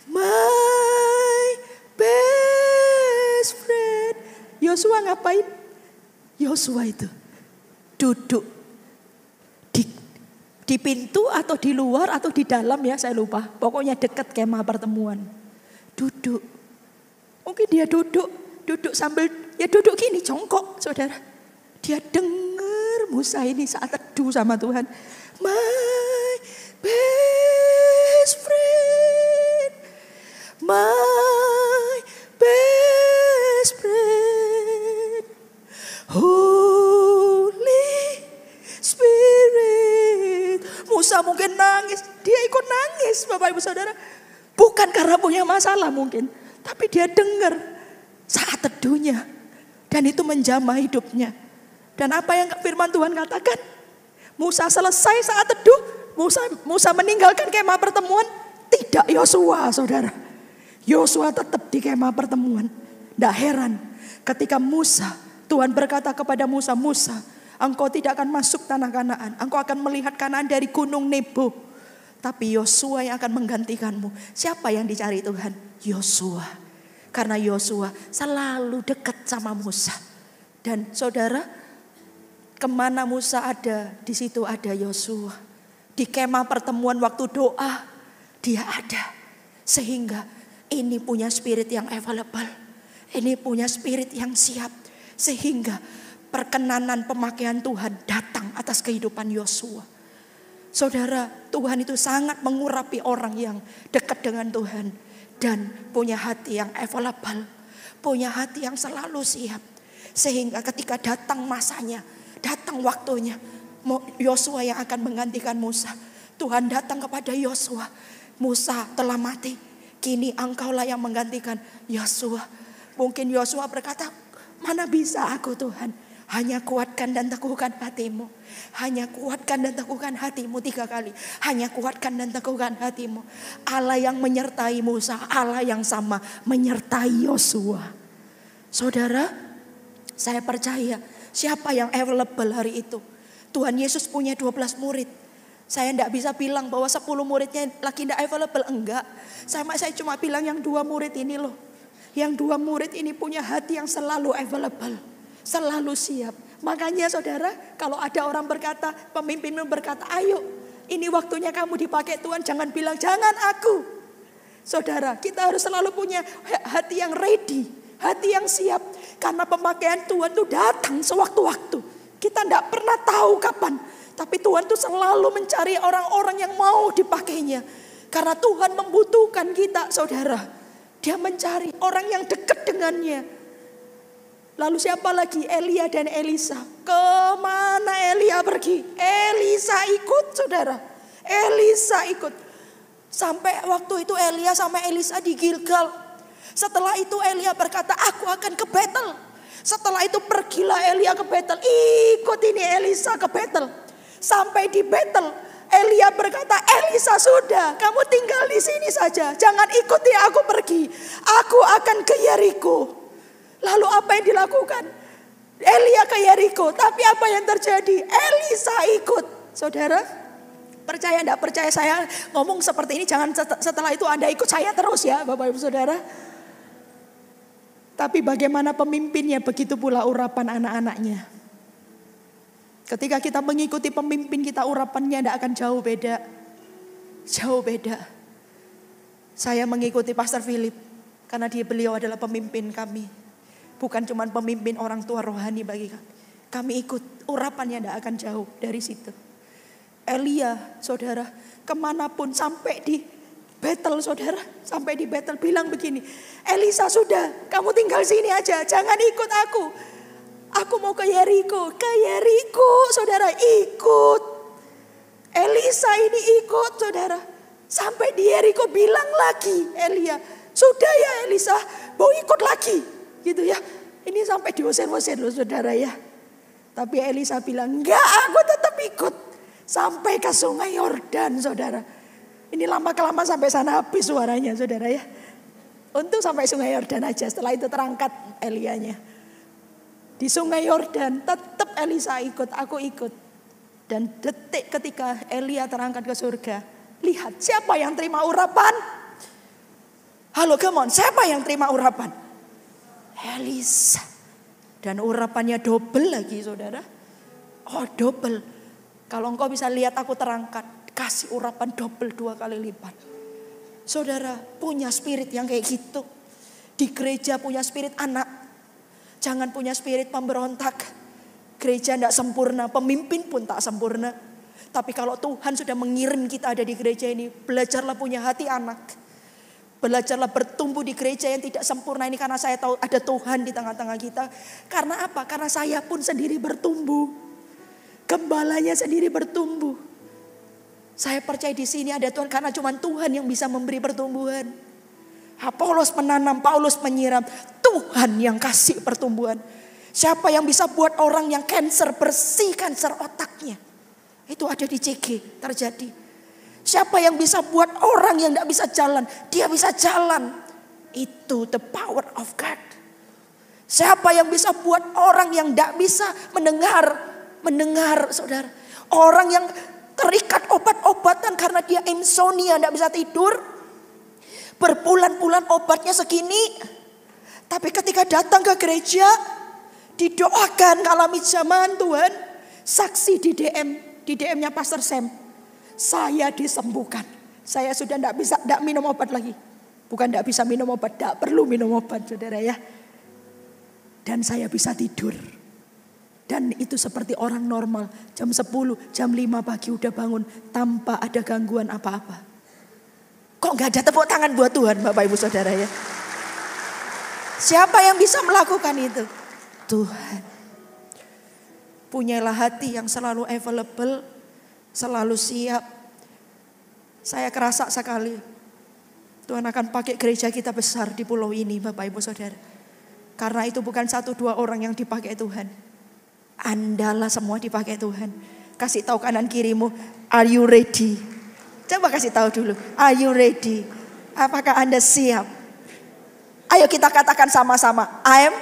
My best friend. Yosua ngapain? Yosua itu duduk di pintu atau di luar atau di dalam ya, saya lupa. Pokoknya dekat kemah pertemuan. Duduk. Mungkin dia duduk sambil ya duduk gini, jongkok, saudara. Dia dengar Musa ini saat teduh sama Tuhan. My best friend, my best friend, Holy Spirit. Musa mungkin nangis, dia ikut nangis Bapak Ibu Saudara. Bukan karena punya masalah mungkin, tapi dia dengar saat teduhnya. Dan itu menjamah hidupnya. Dan apa yang firman Tuhan katakan? Musa selesai saat teduh, Musa meninggalkan kemah pertemuan. Tidak Yosua, saudara. Yosua tetap di kemah pertemuan. Tidak heran ketika Tuhan berkata kepada Musa, Musa, engkau tidak akan masuk tanah Kanaan. Engkau akan melihat Kanaan dari gunung Nebo. Tapi Yosua yang akan menggantikanmu. Siapa yang dicari Tuhan? Yosua. Karena Yosua selalu dekat sama Musa. Dan saudara, kemana Musa ada, di situ ada Yosua. Di kemah pertemuan waktu doa, dia ada. Sehingga ini punya spirit yang available. Ini punya spirit yang siap. Sehingga perkenanan pemakaian Tuhan datang atas kehidupan Yosua. Saudara, Tuhan itu sangat mengurapi orang yang dekat dengan Tuhan. Dan punya hati yang available. Punya hati yang selalu siap. Sehingga ketika datang masanya, datang waktunya, Yosua yang akan menggantikan Musa. Tuhan datang kepada Yosua. Musa telah mati. Kini engkaulah yang menggantikan Yosua. Mungkin Yosua berkata, mana bisa aku Tuhan. Hanya kuatkan dan teguhkan hatimu. Hanya kuatkan dan teguhkan hatimu 3 kali. Hanya kuatkan dan teguhkan hatimu. Allah yang menyertai Musa, Allah yang sama menyertai Yosua. Saudara, saya percaya siapa yang available hari itu. Tuhan Yesus punya 12 murid. Saya tidak bisa bilang bahwa 10 muridnya lagi tidak available. Enggak. Saya cuma bilang yang 2 murid ini loh. Yang 2 murid ini punya hati yang selalu available. Selalu siap. Makanya saudara, kalau ada orang berkata, pemimpin berkata, ayo ini waktunya kamu dipakai Tuhan. Jangan bilang, jangan aku. Saudara, kita harus selalu punya hati yang ready. Hati yang siap. Karena pemakaian Tuhan itu datang sewaktu-waktu. Kita tidak pernah tahu kapan. Tapi Tuhan itu selalu mencari orang-orang yang mau dipakainya. Karena Tuhan membutuhkan kita saudara. Dia mencari orang yang dekat dengannya. Lalu siapa lagi? Elia dan Elisa. Kemana Elia pergi? Elisa ikut saudara. Elisa ikut. Sampai waktu itu Elia sama Elisa di Gilgal. Setelah itu Elia berkata, aku akan ke Betel. Setelah itu pergilah Elia ke Betel. Ikut ini Elisa ke Betel. Sampai di Betel, Elia berkata, Elisa sudah, kamu tinggal di sini saja. Jangan ikuti aku pergi. Aku akan ke Yeriko. Lalu apa yang dilakukan? Elia ke Yeriko. Tapi apa yang terjadi? Elisa ikut. Saudara, percaya tidak percaya saya ngomong seperti ini. Jangan setelah itu Anda ikut saya terus ya Bapak Ibu Saudara. Tapi bagaimana pemimpinnya, begitu pula urapan anak-anaknya. Ketika kita mengikuti pemimpin kita, urapannya tidak akan jauh beda. Jauh beda. Saya mengikuti Pastor Philip karena beliau adalah pemimpin kami. Bukan cuma pemimpin orang tua rohani bagi kami. Kami ikut, urapannya tidak akan jauh dari situ. Elia, saudara, kemanapun sampai di Betel, saudara. Sampai di Betel bilang begini, Elisa sudah, kamu tinggal sini aja, jangan ikut aku. Aku mau ke Yeriko. Ke Yeriko, saudara, ikut. Elisa ini ikut, saudara. Sampai di Yeriko bilang lagi, Elia, sudah ya Elisa, mau ikut lagi. Gitu ya. Ini sampai diusir-usir loh saudara ya. Tapi Elisa bilang, enggak, aku tetap ikut. Sampai ke sungai Yordan saudara. Ini lama-kelamaan sampai sana habis suaranya saudara ya. Untung sampai sungai Yordan aja. Setelah itu terangkat Elianya. Di sungai Yordan tetap Elisa ikut, aku ikut. Dan detik ketika Elia terangkat ke surga. Lihat siapa yang terima urapan? Halo come on, siapa yang terima urapan? Elisa. Dan urapannya double lagi saudara. Oh double. Kalau engkau bisa lihat aku terangkat. Kasih urapan double 2 kali lipat. Saudara punya spirit yang kayak gitu. Di gereja punya spirit anak. Jangan punya spirit pemberontak. Gereja tidak sempurna. Pemimpin pun tak sempurna. Tapi kalau Tuhan sudah mengirim kita ada di gereja ini. Belajarlah punya hati anak. Belajarlah bertumbuh di gereja yang tidak sempurna ini. Karena saya tahu ada Tuhan di tengah-tengah kita. Karena apa? Karena saya pun sendiri bertumbuh. Gembalanya sendiri bertumbuh. Saya percaya di sini ada Tuhan. Karena cuma Tuhan yang bisa memberi pertumbuhan. Apolos menanam, Paulus menyiram. Tuhan yang kasih pertumbuhan. Siapa yang bisa buat orang yang cancer bersih cancer otaknya. Itu ada di CG terjadi. Siapa yang bisa buat orang yang tidak bisa jalan, dia bisa jalan. Itu the power of God. Siapa yang bisa buat orang yang tidak bisa mendengar saudara. Orang yang terikat obat-obatan karena dia insomnia, tidak bisa tidur. Berbulan-bulan obatnya segini. Tapi ketika datang ke gereja, didoakan ngalami zaman Tuhan, saksi di DM-nya Pastor Sam, saya disembuhkan. Saya sudah tidak minum obat lagi. Bukan tidak bisa minum obat, tidak perlu minum obat saudara ya. Dan saya bisa tidur. Dan itu seperti orang normal, jam 10, jam 5 pagi udah bangun tanpa ada gangguan apa-apa. Kok gak ada tepuk tangan buat Tuhan Bapak Ibu Saudara ya? Siapa yang bisa melakukan itu? Tuhan. Punyalah hati yang selalu available, selalu siap. Saya kerasa sekali Tuhan akan pakai gereja kita besar di pulau ini Bapak Ibu Saudara. Karena itu bukan 1-2 orang yang dipakai Tuhan. Andalah semua dipakai Tuhan. Kasih tahu kanan kirimu, are you ready? Coba kasih tahu dulu, are you ready? Apakah Anda siap? Ayo kita katakan sama-sama, I'm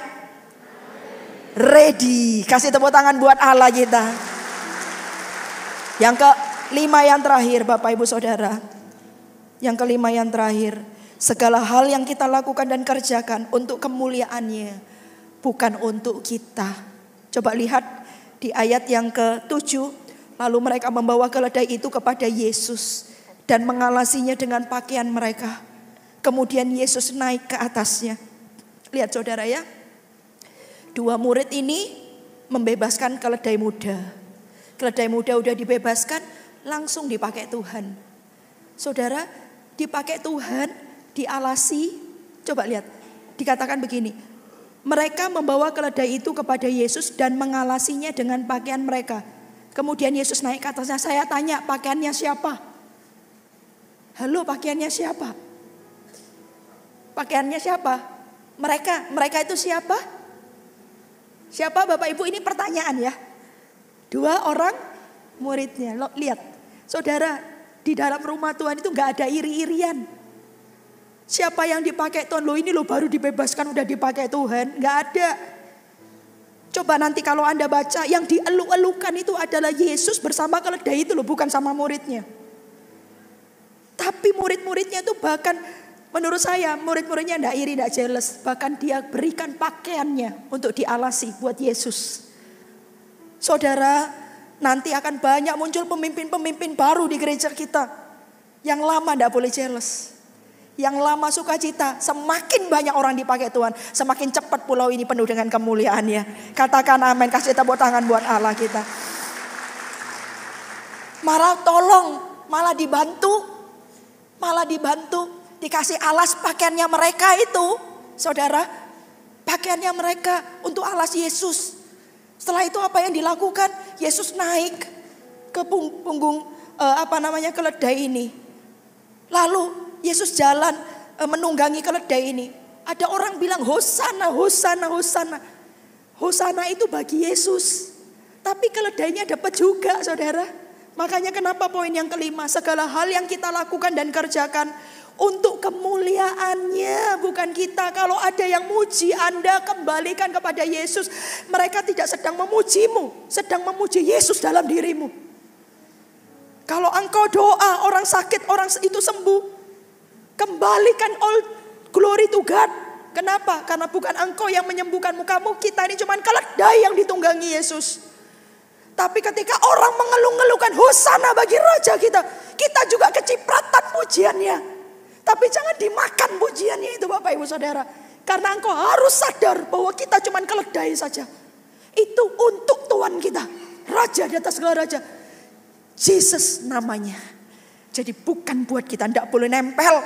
ready. Kasih tepuk tangan buat Allah kita. Yang kelima yang terakhir Bapak Ibu Saudara. Yang kelima yang terakhir. Segala hal yang kita lakukan dan kerjakan untuk kemuliaannya. Bukan untuk kita. Coba lihat di ayat yang ke-7. Lalu mereka membawa keledai itu kepada Yesus. Dan mengalasinya dengan pakaian mereka. Kemudian Yesus naik ke atasnya. Lihat saudara ya. 2 murid ini membebaskan keledai muda. Keledai muda udah dibebaskan, langsung dipakai Tuhan. Saudara, dipakai Tuhan, dialasi. Coba lihat, dikatakan begini. Mereka membawa keledai itu kepada Yesus dan mengalasinya dengan pakaian mereka. Kemudian Yesus naik ke atasnya. Saya tanya, pakaiannya siapa? Halo, pakaiannya siapa? Pakaiannya siapa? Mereka itu siapa? Siapa Bapak Ibu? Ini pertanyaan ya. 2 orang muridnya. Lihat, saudara, di dalam rumah Tuhan itu gak ada iri-irian. Siapa yang dipakai Tuhan? Loh ini loh baru dibebaskan udah dipakai Tuhan. Gak ada. Coba nanti kalau Anda baca, yang dieluk-elukan itu adalah Yesus bersama keledai itu loh, bukan sama muridnya. Tapi murid-muridnya itu bahkan menurut saya murid-muridnya tidak iri, tidak jealous. Bahkan dia berikan pakaiannya untuk dialasi buat Yesus. Saudara, nanti akan banyak muncul pemimpin-pemimpin baru di gereja kita. Yang lama tidak boleh jealous. Yang lama sukacita. Semakin banyak orang dipakai Tuhan, semakin cepat pulau ini penuh dengan kemuliaannya. Katakan amin, kasih tepuk tangan buat Allah kita. Malah tolong, malah dibantu. Dikasih alas pakaiannya mereka itu, saudara, pakaiannya mereka untuk alas Yesus. Setelah itu apa yang dilakukan? Yesus naik ke punggung keledai ini. Lalu Yesus jalan menunggangi keledai ini. Ada orang bilang Hosana, Hosana, Hosana. Hosana itu bagi Yesus. Tapi keledainya dapat juga saudara. Makanya kenapa poin yang kelima, segala hal yang kita lakukan dan kerjakan untuk kemuliaannya, bukan kita. Kalau ada yang muji Anda, kembalikan kepada Yesus. Mereka tidak sedang memujimu, sedang memuji Yesus dalam dirimu. Kalau engkau doa, orang sakit, orang itu sembuh, kembalikan all glory to God. Kenapa? Karena bukan engkau yang menyembuhkan mukamu, kita ini cuma keledai yang ditunggangi Yesus. Tapi ketika orang mengeluh-ngeluhkan Hosana bagi Raja kita, kita juga kecipratan pujiannya. Tapi jangan dimakan pujiannya itu Bapak Ibu Saudara. Karena engkau harus sadar bahwa kita cuma keledai saja. Itu untuk Tuhan kita, Raja di atas segala raja, Jesus namanya. Jadi bukan buat kita, tidak boleh nempel.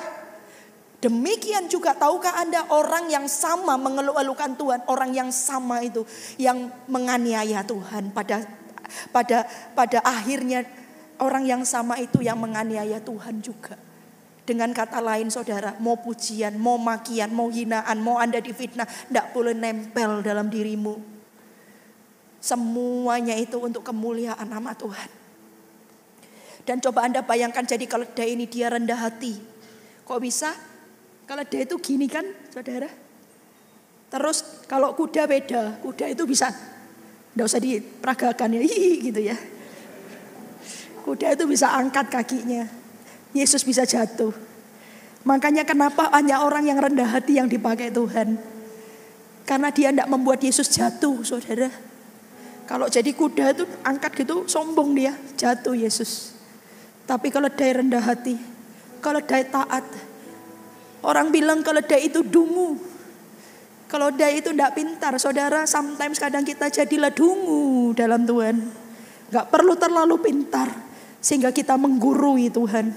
Demikian juga tahukah Anda orang yang sama mengeluh-elukan Tuhan, orang yang sama itu yang menganiaya Tuhan pada akhirnya orang yang sama itu yang menganiaya Tuhan juga. Dengan kata lain saudara, mau pujian, mau makian, mau hinaan, mau Anda difitnah, tidak boleh nempel dalam dirimu. Semuanya itu untuk kemuliaan nama Tuhan. Dan coba Anda bayangkan jadi keledai ini dia rendah hati. Kok bisa? Keledai itu gini kan saudara. Terus kalau kuda beda, kuda itu bisa, tidak usah diperagakan ya, gitu ya. Kuda itu bisa angkat kakinya. Yesus bisa jatuh. Makanya kenapa hanya orang yang rendah hati yang dipakai Tuhan. Karena dia tidak membuat Yesus jatuh, saudara. Kalau jadi kuda itu angkat gitu, sombong dia, jatuh Yesus. Tapi keledai rendah hati, keledai taat. Orang bilang keledai itu dungu, keledai itu tidak pintar. Saudara, sometimes kadang kita jadilah dungu dalam Tuhan. Gak perlu terlalu pintar sehingga kita menggurui Tuhan.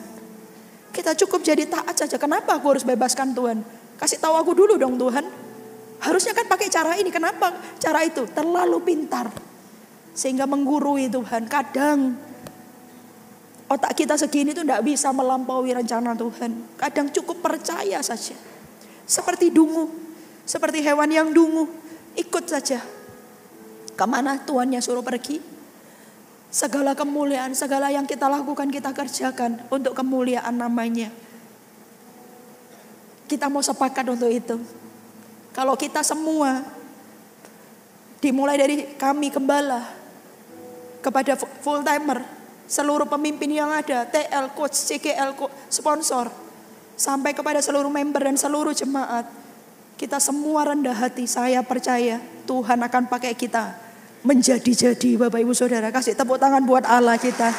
Kita cukup jadi taat saja. Kenapa aku harus bebaskan Tuhan? Kasih tahu aku dulu dong Tuhan. Harusnya kan pakai cara ini. Kenapa cara itu? Terlalu pintar sehingga menggurui Tuhan. Kadang otak kita segini tuh tidak bisa melampaui rencana Tuhan. Kadang cukup percaya saja. Seperti dungu, seperti hewan yang dungu, ikut saja. Kemana Tuhannya suruh pergi. Segala kemuliaan, segala yang kita lakukan, kita kerjakan untuk kemuliaan namanya. Kita mau sepakat untuk itu. Kalau kita semua, dimulai dari kami gembala, kepada full timer, seluruh pemimpin yang ada, TL, coach, CGL, sponsor, sampai kepada seluruh member dan seluruh jemaat, kita semua rendah hati. Saya percaya Tuhan akan pakai kita menjadi-jadi. Bapak Ibu Saudara, kasih tepuk tangan buat Allah kita.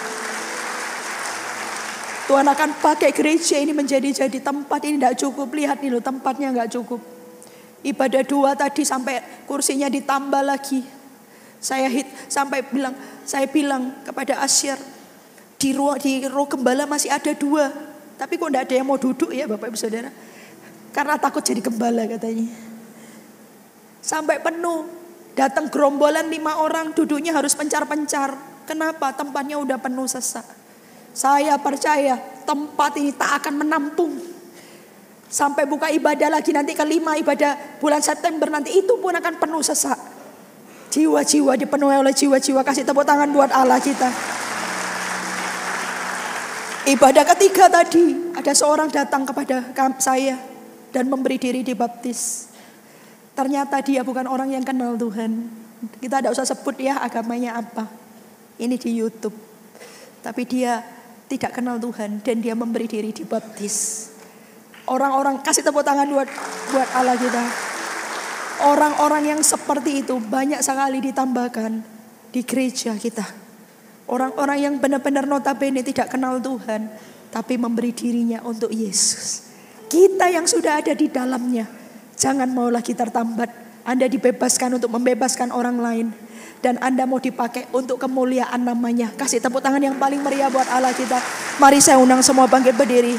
Tuhan akan pakai gereja ini menjadi-jadi. Tempat ini tidak cukup. Lihat nih loh, tempatnya gak cukup. Ibadah 2 tadi sampai kursinya ditambah lagi. Saya bilang kepada Asyir, di roh gembala masih ada 2. Tapi kok tidak ada yang mau duduk ya Bapak Ibu Saudara. Karena takut jadi gembala katanya. Sampai penuh. Datang gerombolan 5 orang, duduknya harus pencar-pencar. Kenapa? Tempatnya udah penuh sesak. Saya percaya tempat ini tak akan menampung. Sampai buka ibadah lagi nanti kelima ibadah bulan September nanti, itu pun akan penuh sesak. Jiwa-jiwa dipenuhi oleh jiwa-jiwa. Kasih tepuk tangan buat Allah kita. Ibadah ketiga tadi, ada seorang datang kepada saya dan memberi diri dibaptis. Ternyata dia bukan orang yang kenal Tuhan. Kita tidak usah sebut ya agamanya apa. Ini di YouTube. Tapi dia tidak kenal Tuhan dan dia memberi diri dibaptis. Orang-orang, kasih tepuk tangan buat Allah kita. Orang-orang yang seperti itu banyak sekali ditambahkan di gereja kita. Orang-orang yang benar-benar notabene tidak kenal Tuhan, tapi memberi dirinya untuk Yesus. Kita yang sudah ada di dalamnya, jangan mau lagi tertambat. Anda dibebaskan untuk membebaskan orang lain. Dan Anda mau dipakai untuk kemuliaan namanya. Kasih tepuk tangan yang paling meriah buat Allah kita. Mari saya undang semua bangkit berdiri.